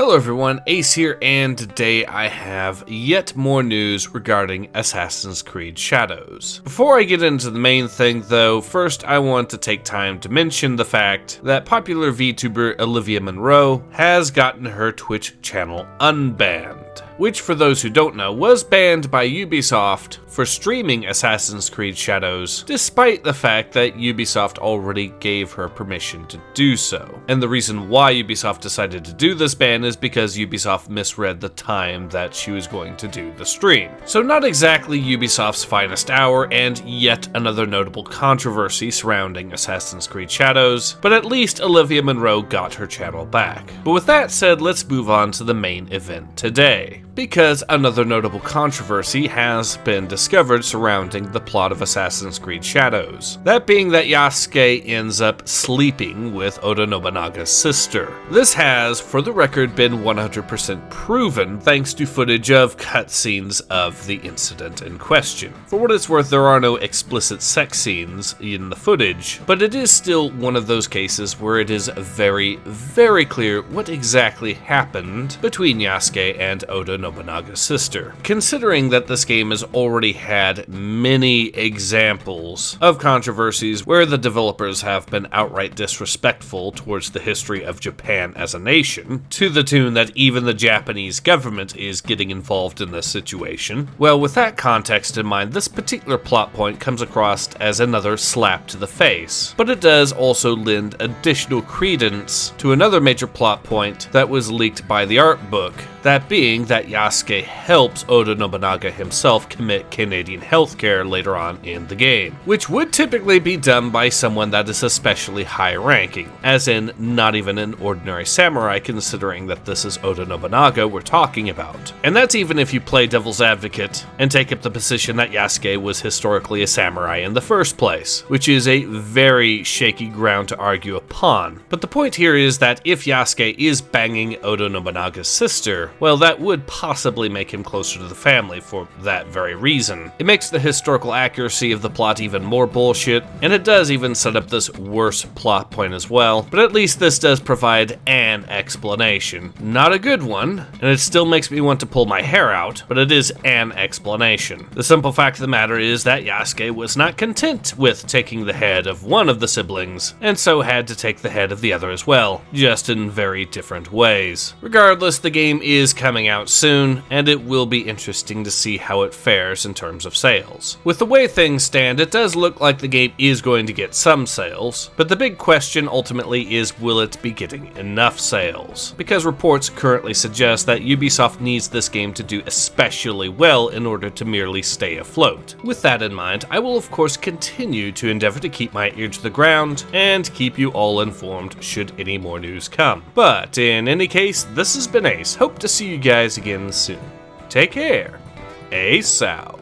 Hello everyone, Ace here, and today I have yet more news regarding Assassin's Creed Shadows. Before I get into the main thing though, first I want to take time to mention the fact that popular VTuber Olivia Munro has gotten her Twitch channel unbanned, which for those who don't know was banned by Ubisoft for streaming Assassin's Creed Shadows, despite the fact that Ubisoft already gave her permission to do so. And the reason why Ubisoft decided to do this ban is because Ubisoft misread the time that she was going to do the stream. So not exactly Ubisoft's finest hour, and yet another notable controversy surrounding Assassin's Creed Shadows, but at least Olivia Munro got her channel back. But with that said, let's move on to the main event today, because another notable controversy has been discovered surrounding the plot of Assassin's Creed Shadows. That being that Yasuke ends up sleeping with Oda Nobunaga's sister. This has, for the record, been 100% proven thanks to footage of cutscenes of the incident in question. For what it's worth, there are no explicit sex scenes in the footage, but it is still one of those cases where it is very, very clear what exactly happened between Yasuke and Oda Nobunaga's sister. Considering that this game has already had many examples of controversies where the developers have been outright disrespectful towards the history of Japan as a nation, to the tune that even the Japanese government is getting involved in this situation. Well, with that context in mind, this particular plot point comes across as another slap to the face, but it does also lend additional credence to another major plot point that was leaked by the art book, that being that Yasuke helps Oda Nobunaga himself commit Canadian healthcare later on in the game, which would typically be done by someone that is especially high ranking, as in not even an ordinary samurai, considering that this is Oda Nobunaga we're talking about. And that's even if you play devil's advocate and take up the position that Yasuke was historically a samurai in the first place, which is a very shaky ground to argue upon. But the point here is that if Yasuke is banging Oda Nobunaga's sister, well, that would possibly make him closer to the family for that very reason. It makes the historical accuracy of the plot even more bullshit, and it does even set up this worse plot point as well, but at least this does provide an explanation. Not a good one, and it still makes me want to pull my hair out, but it is an explanation. The simple fact of the matter is that Yasuke was not content with taking the head of one of the siblings, and so had to take the head of the other as well, just in very different ways. Regardless, the game is coming out soon, and it will be interesting to see how it fares in terms of sales. With the way things stand, it does look like the game is going to get some sales, but the big question ultimately is, will it be getting enough sales? Because reports currently suggest that Ubisoft needs this game to do especially well in order to merely stay afloat. With that in mind, I will of course continue to endeavor to keep my ear to the ground and keep you all informed should any more news come. But in any case, this has been Ace. Hope to see you guys again soon. Take care. Ace out.